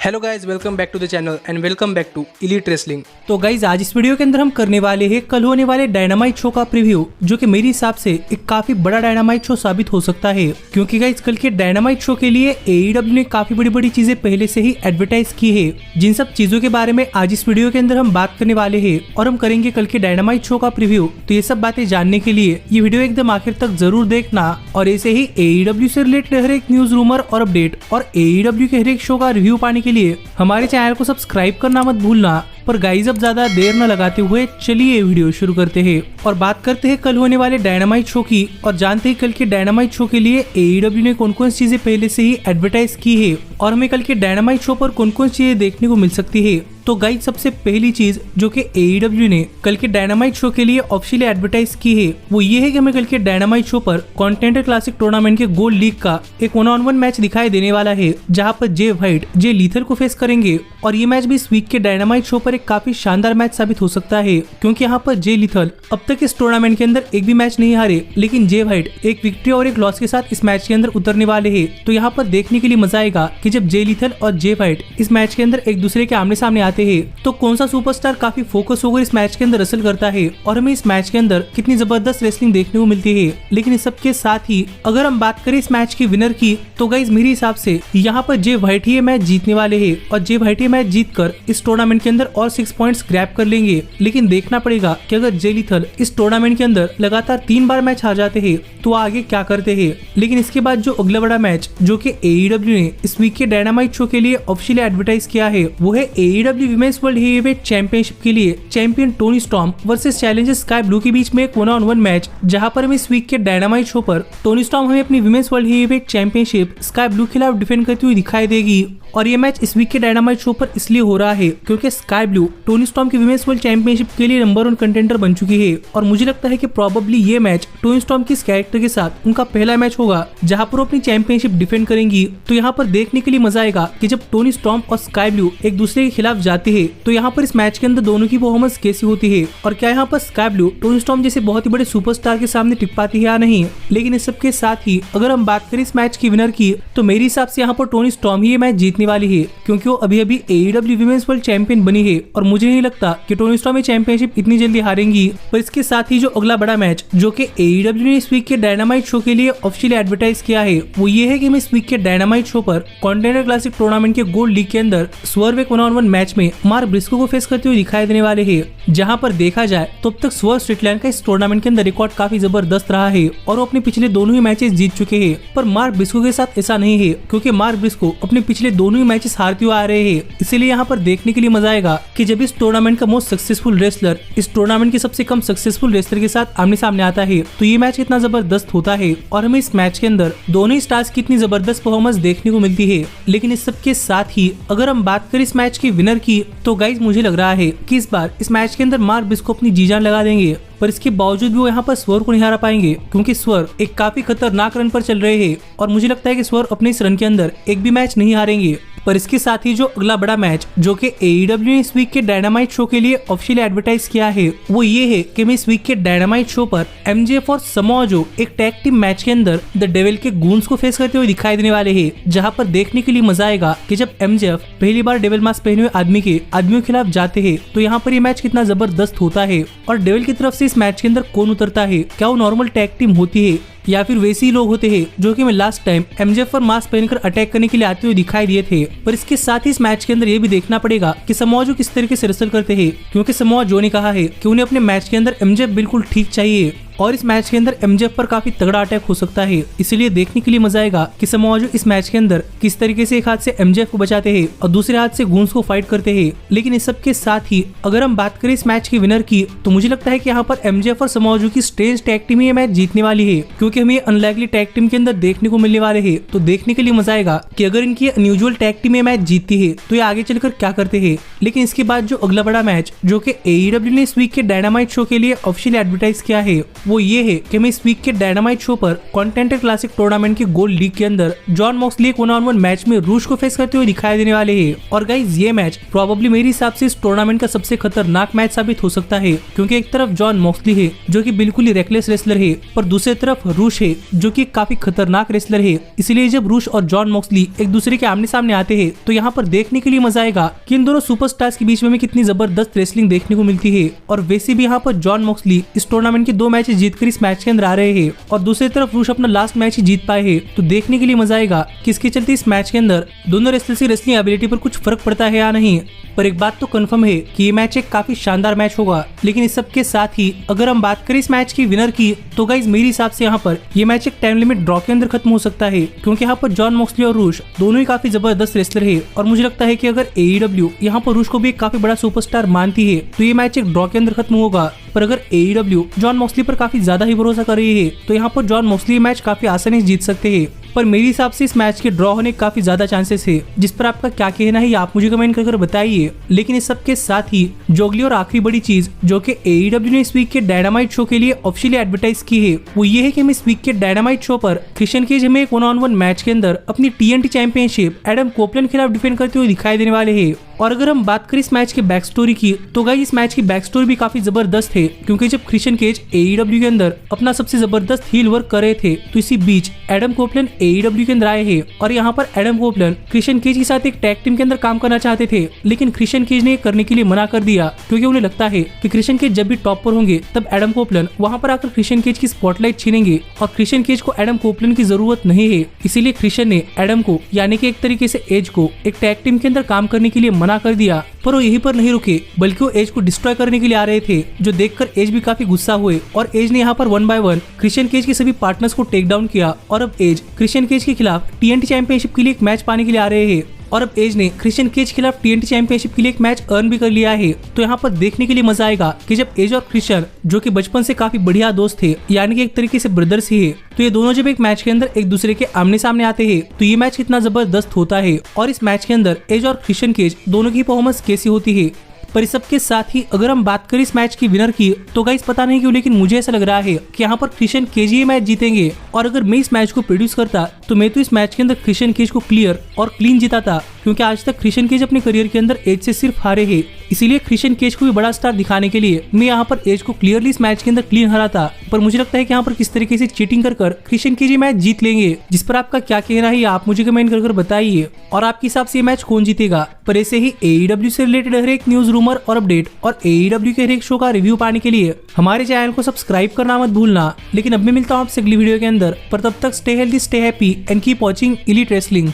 Hello guys, welcome back to the channel and welcome back to elite wrestling. तो guys आज इस video के अंदर हम करने वाले हैं कल होने वाले डायनामाइट शो का प्रीव्यू, जो कि मेरे हिसाब से एक काफी बड़ा डायनामाइट शो साबित हो सकता है, क्योंकि गाइज कल के डायनामाइट शो के लिए AEW ने काफी बड़ी बड़ी चीजें पहले से ही एडवर्टाइज की है। जिन सब चीजों के बारे में आज इस वीडियो के अंदर हम बात करने वाले हैं और हम करेंगे कल के डायनामाइट शो का प्रीव्यू। तो ये सब बातें जानने के लिए ये वीडियो एकदम आखिर तक जरूर देखना और ऐसे ही AEW से रिलेटेड हर एक न्यूज, रूमर और अपडेट और AEW के हर एक शो का रिव्यू पाने के लिए हमारे चैनल को सब्सक्राइब करना मत भूलना। पर गाइज अब ज्यादा देर न लगाते हुए चलिए वीडियो शुरू करते हैं और बात करते हैं कल होने वाले डायनामाइट शो की और जानते हैं कल के डायनामाइट शो के लिए AEW ने कौन कौन सी चीजें पहले से ही एडवर्टाइज की है और हमें कल के डायनामाइट शो पर कौन कौन सी चीजें देखने को मिल सकती है। तो गाइज सबसे पहली चीज जो कि AEW ने कल के डायनामाइट शो के लिए ऑफिशियली एडवर्टाइज की है वो ये है कि हमें कल के डायनामाइट शो पर कॉन्टिनेंटल क्लासिक टूर्नामेंट के गोल्ड लीग का एक 1-on-1 मैच दिखाई देने वाला है, जहां पर जे व्हाइट जे लीथल को फेस करेंगे। और ये मैच भी इस वीक के डायनामाइट शो पर एक काफी शानदार मैच साबित हो सकता है, क्योंकि यहाँ पर जे लीथल अब तक इस टूर्नामेंट के अंदर एक भी मैच नहीं हारे, लेकिन जे व्हाइट एक विक्ट्री और एक लॉस के साथ इस मैच के अंदर उतरने वाले हैं। तो यहाँ पर देखने के लिए मजा आएगा कि जब जे लीथल और जे व्हाइट इस मैच के अंदर एक दूसरे के आमने सामने आते हैं तो कौन सा सुपरस्टार काफी फोकस होकर इस मैच के अंदर रसल करता है और हमें इस मैच के अंदर कितनी जबरदस्त रेसलिंग देखने को मिलती है। लेकिन इस सब के साथ ही अगर हम बात करें इस मैच की विनर की, तो गाइज मेरे हिसाब से यहाँ पर जे व्हाइट ही मैच जीतने वाले हैं और जे व्हाइट ही मैच जीतकर इस टूर्नामेंट के अंदर और 6 पॉइंट्स ग्रैब कर लेंगे। लेकिन देखना पड़ेगा कि अगर जे लीथल इस टूर्नामेंट के अंदर लगातार 3 बार मैच हार जाते हैं तो आगे क्या करते हैं। लेकिन इसके बाद जो अगला बड़ा मैच जो कि AEW ने इस वीक के डायनामाइट शो के लिए ऑफिशियली एडवर्टाइज किया है वो है AEW women's world heavyweight championship के लिए champion Tony storm versus challenger sky blue के बीच में एक 1-on-1 मैच, जहां पर हम इस वीक के डायनामाइट शो पर टोनी स्टॉर्म हमें अपनी women's world heavyweight championship sky blue के खिलाफ डिफेंड करती हुई दिखाई देगी। और ये मैच इस वीक के डायनामाइट शो पर इसलिए हो रहा है क्योंकि स्काई ब्लू टोनी स्टॉर्म की विमेंस वर्ल्ड चैंपियनशिप के लिए नंबर 1 कंटेंडर बन चुकी है और मुझे लगता है कि प्रोबेबली ये मैच टोनी स्टॉर्म की इस कैरेक्टर के साथ उनका पहला मैच होगा जहां पर वो अपनी चैंपियनशिप डिफेंड करेंगी। तो यहाँ पर देखने के लिए मजा आएगा कि जब टोनी स्टॉर्म और स्काई ब्लू एक दूसरे के खिलाफ जाते हैं तो यहाँ पर इस मैच के अंदर दोनों की परफॉर्मेंस कैसी होती है और क्या यहाँ पर स्काई ब्लू टोनी स्टॉर्म जैसे बहुत ही बड़े सुपरस्टार के सामने टिक पाती है या नहीं। लेकिन इस सब के साथ ही अगर हम बात करें इस मैच की विनर की, तो मेरे हिसाब से यहाँ पर टोनी स्टॉर्म ही ये मैच जीतने वाली है, क्योंकि वो अभी अभी AEW विमेंस वर्ल्ड चैंपियन बनी है और मुझे नहीं लगता कि टोनी स्टॉर्म ये चैंपियनशिप इतनी जल्दी हारेंगी। पर इसके साथ ही जो अगला बड़ा मैच जो कि AEW ने इस वीक के डायनामाइट शो के लिए ऑफिशियली एडवर्टाइज किया है वो ये है कि हम इस वीक के डायनामाइट शो पर कॉन्टिनेंटल क्लासिक टूर्नामेंट के गोल्ड लीग के अंदर स्वर्व एक 1-on-1 मैच में मार्क ब्रिस्को को फेस करते हुए दिखाई देने वाले हैं। जहां पर देखा जाए तो अब तक स्वर्व स्ट्रिकलैंड का इस टूर्नामेंट के अंदर रिकॉर्ड काफी जबरदस्त रहा है और वो अपने पिछले दोनों ही मैचेस जीत चुके हैं। पर मार्क ब्रिस्को के साथ ऐसा नहीं है, क्योंकि मार्क ब्रिस्को अपने पिछले दोनों ही मैचेस हारते हुए आ रहे हैं। इसीलिए यहाँ पर देखने के लिए मजा आएगा कि जब इस टूर्नामेंट का मोस्ट सक्सेसफुल रेसलर इस टूर्नामेंट के सबसे कम सक्सेसफुल रेसलर के साथ आमने सामने आता है तो ये मैच कितना जबरदस्त होता है और हमें इस मैच के अंदर दोनों ही स्टार्स की इतनी जबरदस्त परफॉर्मेंस देखने को मिलती है। लेकिन इस सब के साथ ही अगर हम बात करें इस मैच की विनर की, तो गाइज मुझे लग रहा है कि इस बार इस मैच के अंदर मार्क ब्रिस्को अपनी जी जान लगा देंगे। पर इसके बावजूद भी वो यहाँ पर स्वर्व को नहीं हरा पाएंगे, क्योंकि स्वर्व एक काफी खतरनाक रन पर चल रहे हैं और मुझे लगता है कि स्वर्व अपने इस रन के अंदर एक भी मैच नहीं हारेंगे। पर इसके साथ ही जो अगला बड़ा मैच जो कि AEW ने इस वीक के डायनामाइट शो के लिए ऑफिशियली एडवर्टाइज किया है वो ये है कि मैं इस वीक के डायनामाइट शो पर MJF और समोआ जो एक टैग टीम मैच के अंदर द डेविल के गूंस को फेस करते हुए दिखाई देने वाले हैं, जहां पर देखने के लिए मजा आएगा कि जब MJF पहली बार डेविल मास्क पहने हुए आदमियों के खिलाफ जाते हैं तो यहाँ पर ये मैच कितना जबरदस्त होता है और डेविल की तरफ से इस मैच के अंदर कौन उतरता है, क्या वो नॉर्मल टैग टीम होती है या फिर वैसे ही लोग होते हैं जो कि मैं लास्ट टाइम MJF पर मास्क पहनकर अटैक करने के लिए आते हुए दिखाई दिए थे। पर इसके साथ ही इस मैच के अंदर ये भी देखना पड़ेगा कि समोआ जो किस तरीके से रेसल करते हैं, क्योंकि समोआ जो ने कहा है कि उन्हें अपने मैच के अंदर MJF बिल्कुल ठीक चाहिए और इस मैच के अंदर MJF पर काफी तगड़ा अटैक हो सकता है। इसीलिए देखने के लिए मजा आएगा कि समोआ जो इस मैच के अंदर किस तरीके से एक हाथ से MJF को बचाते हैं और दूसरे हाथ से गूंस को फाइट करते हैं। लेकिन इस सब के साथ ही अगर हम बात करें इस मैच की विनर की, तो मुझे लगता है कि यहाँ पर MJF और समोआ जो की स्ट्रेंज टैग टीम ये मैच जीतने वाली है, क्योंकि हमें अनलाइकली टैग टीम के अंदर देखने को मिलने वाले हैं। तो देखने के लिए मजा आएगा कि अगर इनकी अनयूजुअल टैग टीम ये मैच जीतती है तो ये आगे चलकर क्या करते हैं। लेकिन इसके बाद जो अगला बड़ा मैच जो कि AEW ने इस वीक के डायनामाइट शो के लिए ऑफिशियली एडवर्टाइज किया है वो ये है कि मैं इस वीक के डायनामाइट शो पर कॉन्टिनेंटल क्लासिक टूर्नामेंट के गोल्ड लीग के अंदर जॉन मॉक्सली एक 1-on-1 मैच में रूस को फेस करते हुए दिखाई देने वाले हैं। और गाइज ये मैच प्रोबेबली मेरे हिसाब से इस टूर्नामेंट का सबसे खतरनाक मैच साबित हो सकता है, क्योंकि एक तरफ जॉन मॉक्सली है जो कि बिल्कुल ही रेकलेस रेसलर है, पर दूसरी तरफ रूस है जो कि काफी खतरनाक रेसलर है। इसलिए जब रूस और जॉन मॉक्सली एक दूसरे के आमने सामने आते हैं तो यहाँ पर देखने के लिए मजा आएगा कि इन दोनों सुपरस्टार्स के बीच में कितनी जबरदस्त रेसलिंग देखने को मिलती है। और वैसे भी यहाँ पर जॉन मॉक्सली इस टूर्नामेंट के 2 मैच जीतकर इस मैच के अंदर आ रहे हैं और दूसरी तरफ रूस अपना लास्ट मैच ही जीत पाए हैं, तो देखने के लिए मजा आएगा कि इसके चलते इस मैच के अंदर दोनों रेसलर्स की रेसलिंग एबिलिटी पर कुछ फर्क पड़ता है या नहीं। पर एक बात तो कंफर्म है कि ये मैच एक काफी शानदार मैच होगा। लेकिन इस सब के साथ ही अगर हम बात करें इस मैच की विनर की, तो गाइज मेरे हिसाब से यहाँ पर ये मैच एक टाइम लिमिट ड्रॉ के अंदर खत्म हो सकता है, क्योंकि यहाँ पर जॉन मॉक्सली और रूस दोनों ही काफी जबरदस्त रेसलर है। और मुझे लगता है कि अगर AEW यहाँ पर रूस को भी एक काफी बड़ा सुपरस्टार मानती है तो ये मैच एक ड्रॉ के अंदर खत्म होगा। पर अगर AEW जॉन मॉक्सली पर काफी ज्यादा ही भरोसा कर रही है तो यहाँ पर जॉन मॉक्सली मैच काफी आसानी से जीत सकते हैं। पर मेरे हिसाब से इस मैच के ड्रॉ होने के काफी ज्यादा चांसेस है, जिस पर आपका क्या कहना है आप मुझे कमेंट कर बताइए। लेकिन इस सब के साथ ही जो अगली और आखिरी बड़ी चीज जो कि AEW ने इस वीक के डायनामाइट शो के लिए ऑफिशियली एडवर्टाइज की है, वो ये है कि हम इस वीक के डायनामाइट शो पर क्रिश्चियन केज हमें एक 1-on-1 मैच के अंदर अपनी TNT चैंपियनशिप एडम कोपलैंड खिलाफ डिफेंड करते हुए दिखाई देने वाले हैं। और अगर हम बात करें इस मैच के बैक स्टोरी की, तो गाइस इस मैच की बैक स्टोरी भी काफी जबरदस्त है, क्योंकि जब क्रिश्चियन केज AEW के अंदर अपना सबसे जबरदस्त हील वर्क कर रहे थे तो इसी बीच एडम कोपलैंड AEW के अंदर आए हैं। और यहाँ पर एडम कोपलैंड क्रिश्चियन केज के साथ एक टैग टीम के अंदर काम करना चाहते थे, लेकिन क्रिश्चियन केज ने करने के लिए मना कर दिया, क्योंकि उन्हें लगता है कि क्रिश्चियन केज जब भी टॉप पर होंगे तब एडम कोपलैंड वहां पर आकर क्रिश्चियन केज की स्पॉटलाइट छीनेंगे और क्रिश्चियन केज को एडम कोपलैंड की जरूरत नहीं है। इसीलिए क्रिश्चियन ने एडम को यानी कि एक तरीके से एज को एक टैग टीम के अंदर काम करने के लिए मना कर दिया। पर वो यहीं पर नहीं रुके, बल्कि वो एज को डिस्ट्रॉय करने के लिए आ रहे थे, जो देखकर एज भी काफी गुस्सा हुए और एज ने यहाँ पर 1 by 1 क्रिश्चियन केज के सभी पार्टनर्स को टेक डाउन किया। और अब एज क्रिश्चियन केज के खिलाफ TNT चैंपियनशिप के लिए एक मैच पाने के लिए आ रहे हैं। और अब एज ने क्रिश्चियन केज के खिलाफ TNT चैंपियनशिप के लिए एक मैच अर्न भी कर लिया है। तो यहाँ पर देखने के लिए मजा आएगा कि जब एज और क्रिश्चियन जो कि बचपन से काफी बढ़िया दोस्त थे, यानी कि एक तरीके से ब्रदर्स ही है, तो ये दोनों जब एक मैच के अंदर एक दूसरे के आमने सामने आते हैं तो ये मैच कितना जबरदस्त होता है। और इस मैच के अंदर एज और क्रिश्चियन केज दोनों की परफॉर्मेंस कैसी होती है। पर इस सब के साथ ही अगर हम बात करें इस मैच की विनर की, तो गाइस पता नहीं क्यों लेकिन मुझे ऐसा लग रहा है कि यहाँ पर क्रिश्चियन केज ये मैच जीतेंगे। और अगर मैं इस मैच को प्रोड्यूस करता तो मैं तो इस मैच के अंदर क्रिश्चियन केज को क्लियर और क्लीन जिताता, क्योंकि आज तक क्रिश्चियन केज अपने करियर के अंदर एज से सिर्फ हारे हैं। इसीलिए क्रिश्चियन केज को भी बड़ा स्टार दिखाने के लिए मैं यहाँ पर एज को क्लियरली इस मैच के अंदर क्लीन हराता। पर मुझे लगता है कि यहाँ पर किस तरीके से चीटिंग कर क्रिश्चियन केज ये मैच जीत लेंगे, जिस पर आपका क्या कहना है आप मुझे कमेंट कर बताइए। और आपके हिसाब से ये मैच कौन जीतेगा। पर ऐसे ही AEW से रिलेटेड हर एक न्यूज, रूमर और अपडेट और AEW के हर एक शो का रिव्यू पाने के लिए हमारे चैनल को सब्सक्राइब करना मत भूलना। लेकिन अब मैं मिलता हूँ आपसे अगली वीडियो के अंदर, पर तब तक stay healthy, stay happy and keep watching elite wrestling.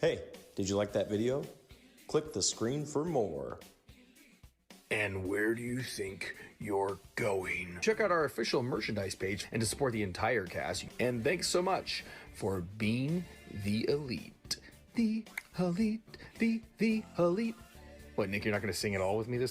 Hey, did you like that video? Click the screen for more. And where do you think you're going? Check out our official merchandise page and to support the entire cast. And thanks so much for being the elite. The elite, the elite. What, Nick, you're not going to sing it all with me this